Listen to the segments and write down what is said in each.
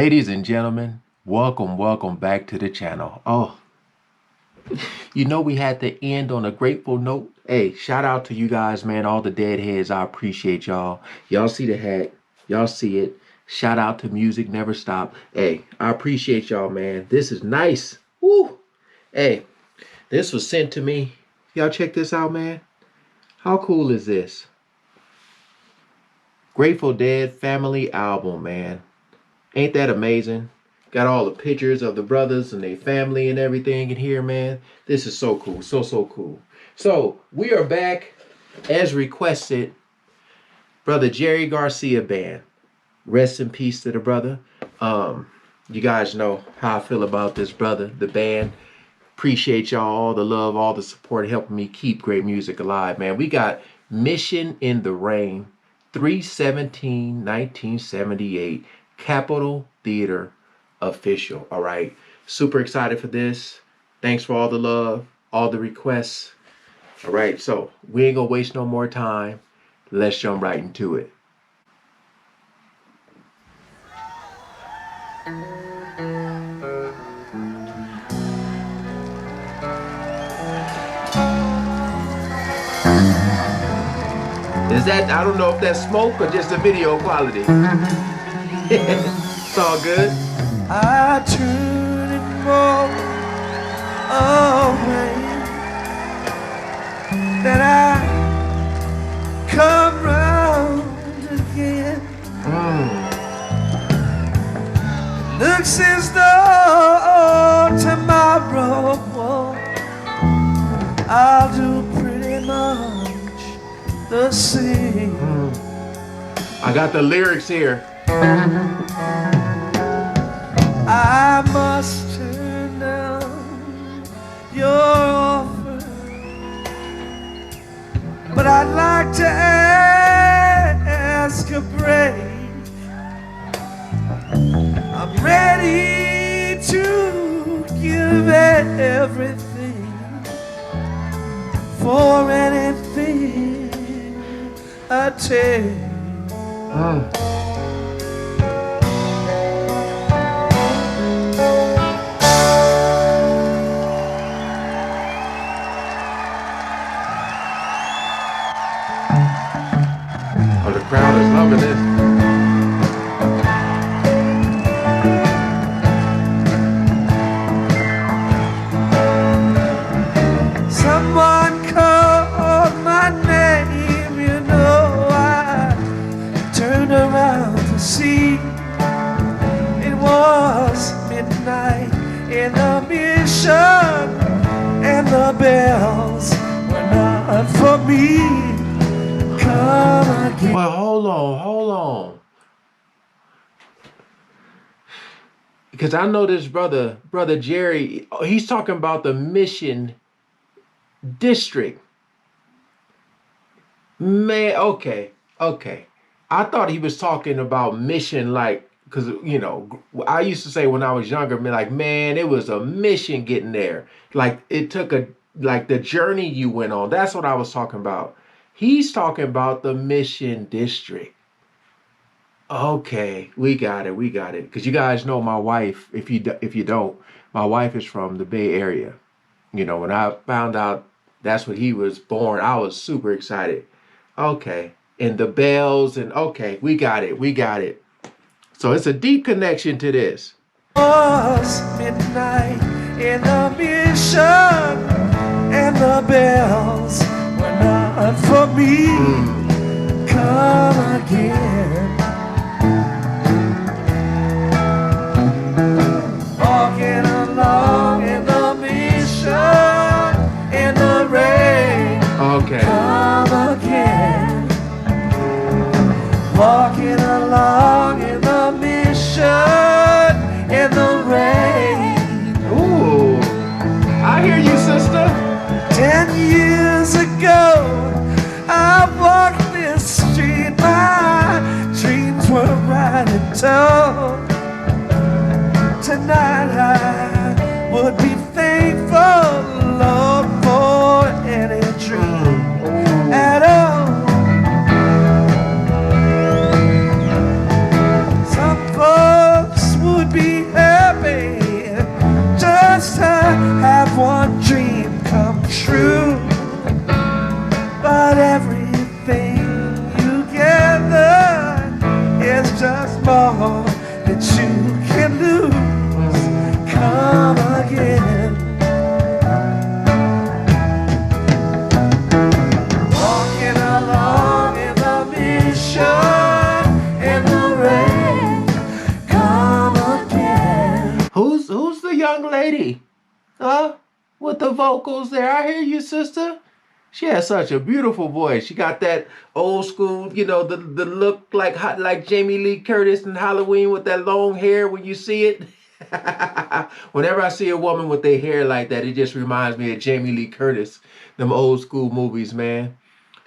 Ladies and gentlemen, welcome back to the channel. Oh, we had to end on a grateful note. Hey, shout out to you guys, man, all the deadheads. I appreciate y'all. Y'all see the hat. Y'all see it. Shout out to Music Never Stop. Hey, I appreciate y'all, man. This is nice. Woo. Hey, this was sent to me. Y'all check this out, man. How cool is this? Grateful Dead family album, man. Ain't that amazing? Got all the pictures of the brothers and their family and everything in here, man. This is so cool. So cool. So we are back as requested. Brother Jerry Garcia band. Rest in peace to the brother. You guys know how I feel about this brother, the band. Appreciate y'all, all the love, all the support, helping me keep great music alive, man. We got Mission in the Rain, 3/17/1978. Capitol Theater official. All right, super excited for this. Thanks for all the love, all the requests. All right, so we ain't gonna waste no more time. Let's jump right into it. Is that, I don't know if that's smoke or just the video quality. It's all good. I turn it more away than I come round again. Looks as though tomorrow I'll do pretty much the same. I got the lyrics here. I must turn down your offer, but I'd like to ask a break. I'm ready to give everything for anything I take. Oh, the crowd is loving this. Someone called my name, you know, I turned around to see. It was midnight in the mission, and the bells were not for me. Come again. Well, hold on. Because I know this brother Jerry, he's talking about the Mission District. Man, okay. I thought he was talking about mission, like, because, I used to say when I was younger, man, it was a mission getting there. Like, it took the journey you went on. That's what I was talking about. He's talking about the Mission District. Okay, we got it. Because you guys know my wife, if you don't, my wife is from the Bay Area. When I found out that's what he was born, I was super excited. Okay, and the bells, and okay, we got it. So it's a deep connection to this. It was midnight in the mission, and the bells were not for me. Come again. Walking along in the mission, in the rain. Okay. Come again. Walking along in the mission, in the rain. Ooh, I hear you, sister. 10 years ago, I walked this street by with the vocals there. I hear you, sister. She has such a beautiful voice. She got that old school, the look like like Jamie Lee Curtis in Halloween with that long hair when you see it. Whenever I see a woman with their hair like that, it just reminds me of Jamie Lee Curtis, them old school movies, man.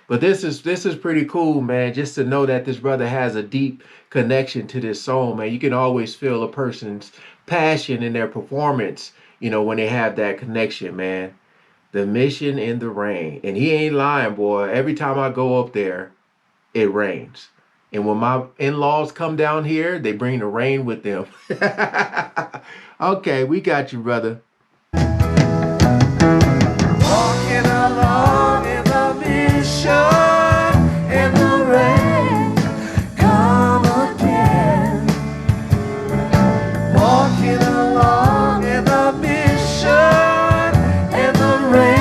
But this is pretty cool, man. Just to know that this brother has a deep connection to this song, man. You can always feel a person's passion in their performance, when they have that connection, man. The mission in the rain. And he ain't lying, boy. Every time I go up there, it rains. And when my in-laws come down here, they bring the rain with them. Okay, we got you, brother. Walking along in the mission in the rain. Come again. Walking along in the mission in the rain.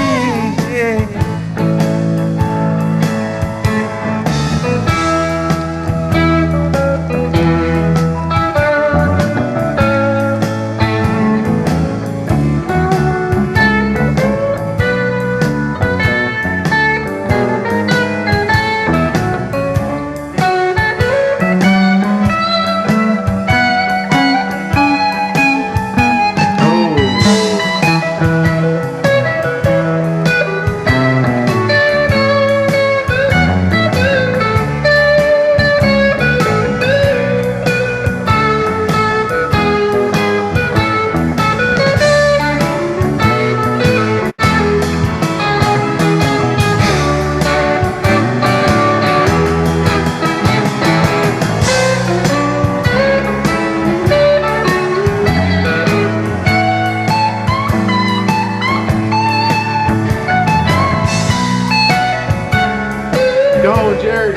Go on, Jerry.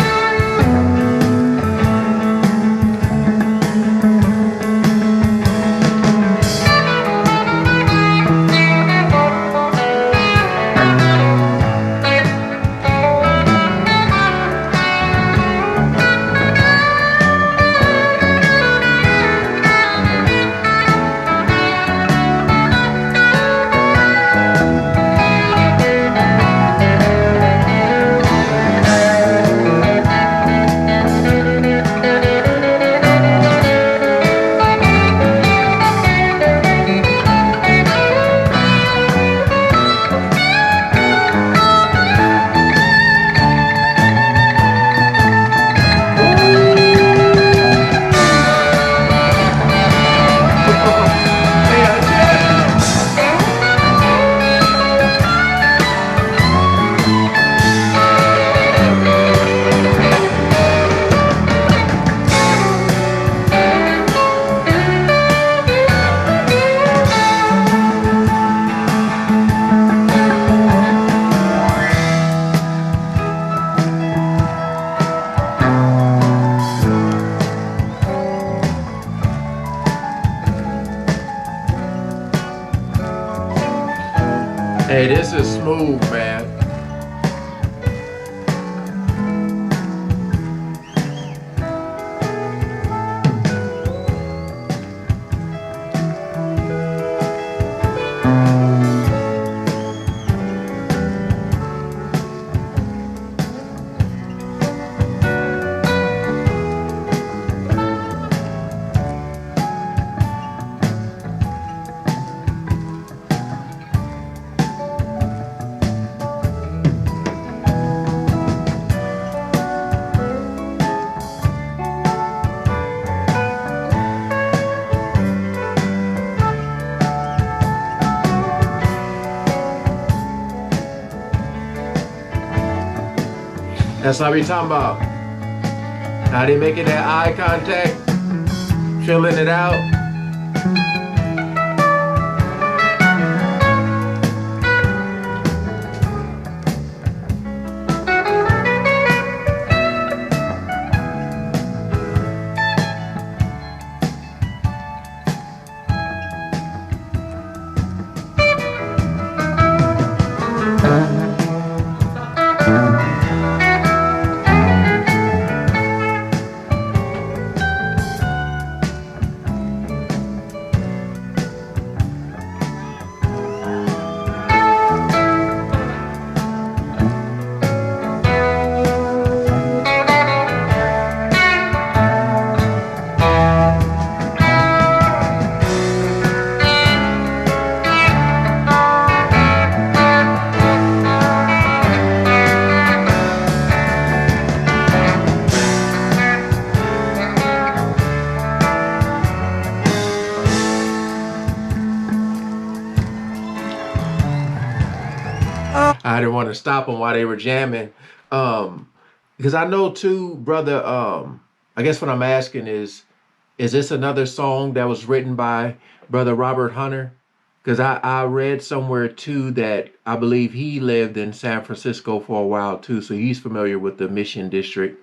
Hey, this is smooth, man. That's what we talking about. How they making that eye contact, filling it out. I didn't want to stop them while they were jamming. Um, because I know too, brother. I guess what I'm asking is this another song that was written by brother Robert Hunter? Because I read somewhere too that I believe he lived in San Francisco for a while too, so he's familiar with the Mission District.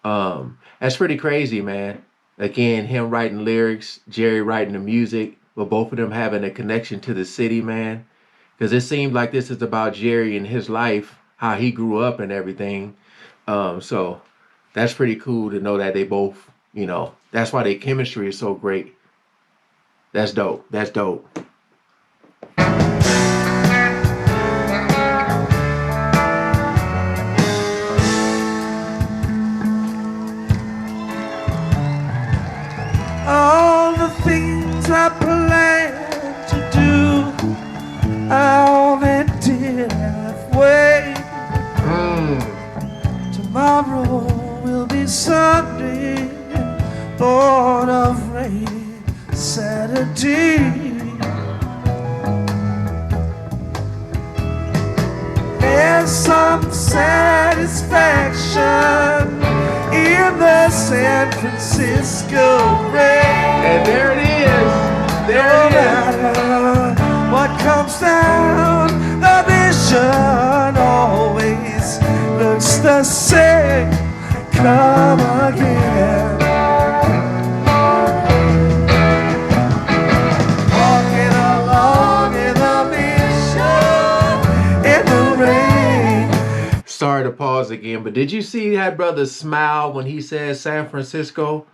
That's pretty crazy, man. Again, him writing lyrics, Jerry writing the music, but both of them having a connection to the city, man. Because it seemed like this is about Jerry and his life, how he grew up and everything. So that's pretty cool to know that they both, that's why their chemistry is so great. That's dope. That's dope. All the things I planned to do, I only did halfway. Mm. Tomorrow will be Sunday, born of rain, Saturday. There's some satisfaction in the San Francisco rain. And there it is. There No it is. matter what comes down, the vision always looks the same. Come again. Walking along in the mission in the rain. Sorry to pause again, but did you see that brother smile when he said San Francisco?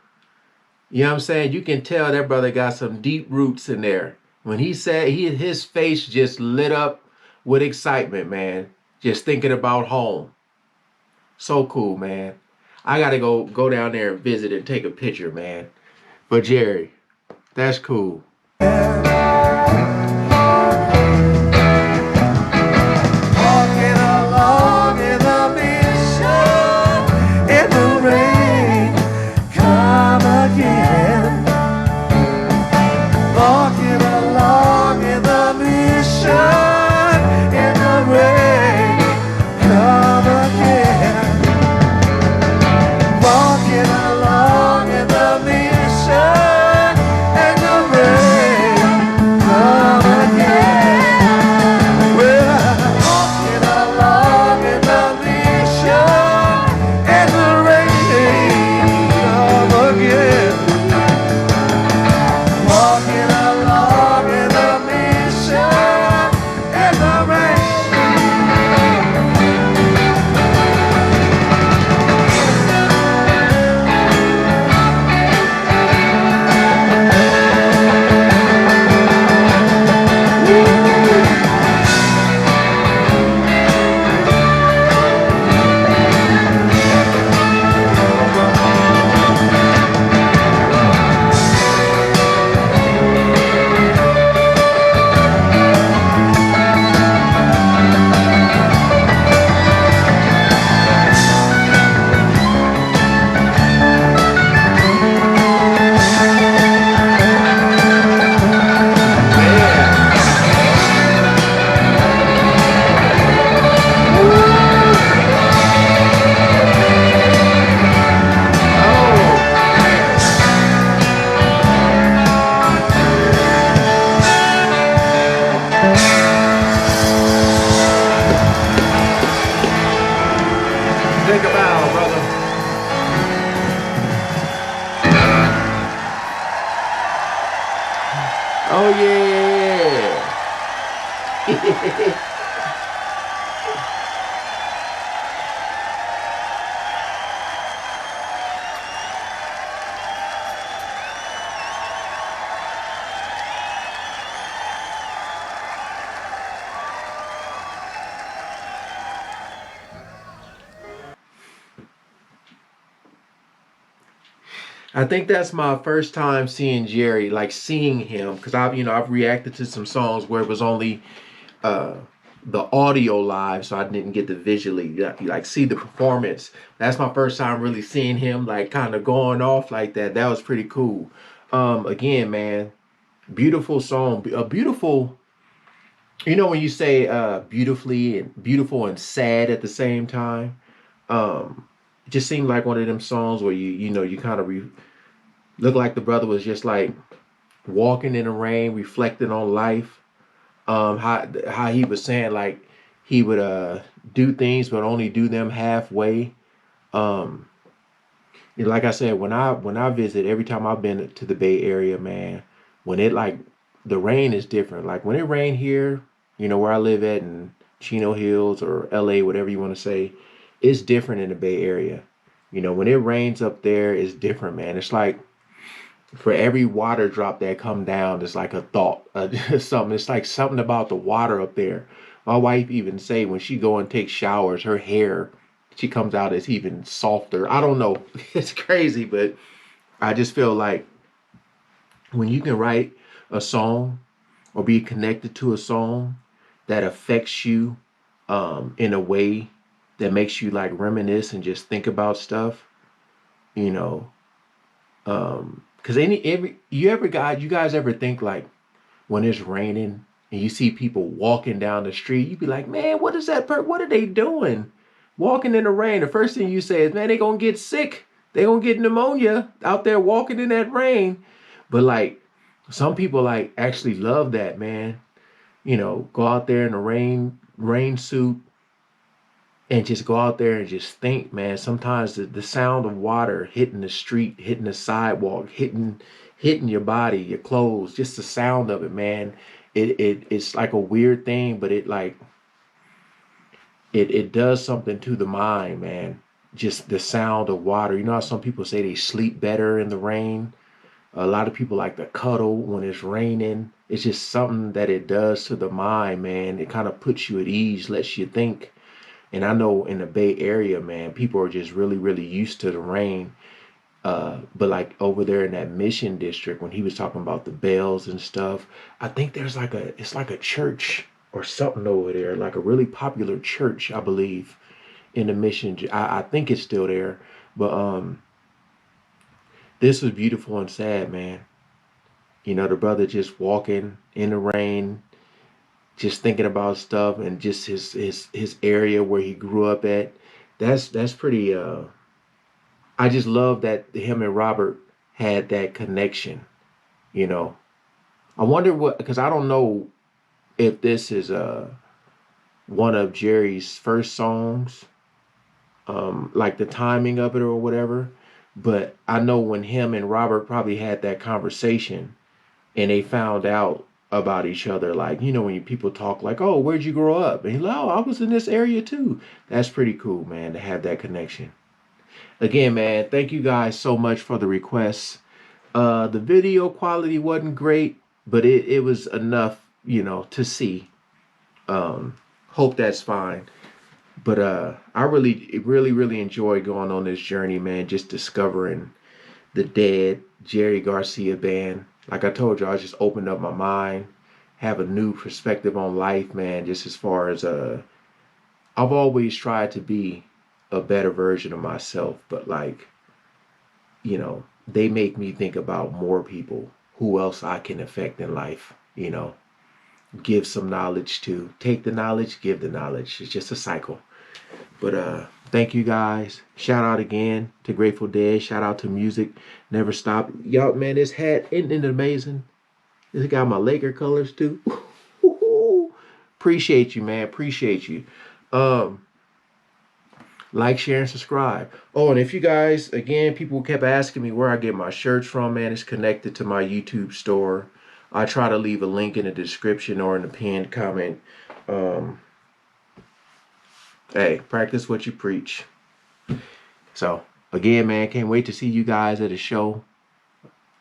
You know what I'm saying? You can tell that brother got some deep roots in there. When he said his face just lit up with excitement, man. Just thinking about home. So cool, man. I gotta go down there and visit and take a picture, man. But Jerry, that's cool. Walking along in the mission in the rain. Come again. Walking along in the mission in the rain. Come again. Walking along in the mission in the rain. Come again. Well, walking along in the mission in the rain. Come again. Walking along in the mission in the rain. Think about it, brother. Oh yeah. I think that's my first time seeing Jerry, like seeing him, because I've reacted to some songs where it was only uh the audio live, so I didn't get to visually like see the performance. That's my first time really seeing him like kind of going off like that. That was pretty cool. Again, man, beautiful song, a beautiful You know when you say beautifully and beautiful and sad at the same time, it just seemed like one of them songs where you kind of look like the brother was just like walking in the rain, reflecting on life. How he was saying like he would do things but only do them halfway. Um, like I said, when I visit, every time I've been to the Bay Area, man, when it like the rain is different. Like when it rained here, where I live at in Chino Hills or LA, whatever you want to say, it's different in the Bay Area. When it rains up there, it's different, man. It's like for every water drop that come down, it's like a thought, something. It's like something about the water up there. My wife even say when she go and take showers, her hair, she comes out as even softer. I don't know. It's crazy, but I just feel like when you can write a song or be connected to a song that affects you in a way that makes you like reminisce and just think about stuff, you know, because every you guys ever think like when it's raining and you see people walking down the street, you be like, man, what is that? What are they doing? Walking in the rain. The first thing you say is, man, they gonna get sick. They gonna get pneumonia out there walking in that rain. But like, some people like actually love that, man. Go out there in the rain suit, and just go out there and just think, man. Sometimes the sound of water hitting the street, hitting the sidewalk, hitting your body, your clothes, just the sound of it, man. It's like a weird thing, but it does something to the mind, man. Just the sound of water. You know how some people say they sleep better in the rain? A lot of people like to cuddle when it's raining. It's just something that it does to the mind, man. It kind of puts you at ease, lets you think. And I know in the Bay Area, man, people are just really, really used to the rain. But like over there in that Mission District, when he was talking about the bells and stuff, I think it's like a church or something over there, like a really popular church, I believe, in the Mission. I think it's still there. But this was beautiful and sad, man. The brother just walking in the rain, just thinking about stuff and just his area where he grew up at. That's pretty I just love that him and Robert had that connection, you know. I wonder what, because I don't know if this is one of Jerry's first songs, like the timing of it or whatever, but I know when him and Robert probably had that conversation and they found out about each other, like, when people talk like, oh, where'd you grow up? And he's like, oh, I was in this area too. That's pretty cool, man, to have that connection. Again, man, thank you guys so much for the requests. The video quality wasn't great, but it was enough, to see. Hope that's fine. But I really, really, really enjoy going on this journey, man. Just discovering the dead Jerry Garcia band. Like I told you, I just opened up my mind, have a new perspective on life, man. Just as far as I've always tried to be a better version of myself, but like, they make me think about more people who else I can affect in life, give some knowledge to, take the knowledge, give the knowledge. It's just a cycle. But thank you guys. Shout out again to Grateful Dead. Shout out to Music Never Stop. Y'all, man, this hat isn't it amazing? This got my Laker colors too. Appreciate you, man. Appreciate you. Um, like, share, and subscribe. Oh, and if you guys, again, people kept asking me where I get my shirts from, man, it's connected to my YouTube store. I try to leave a link in the description or in the pinned comment. Um, hey, practice what you preach. So, again, man, can't wait to see you guys at the show.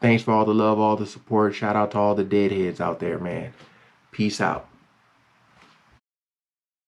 Thanks for all the love, all the support. Shout out to all the deadheads out there, man. Peace out.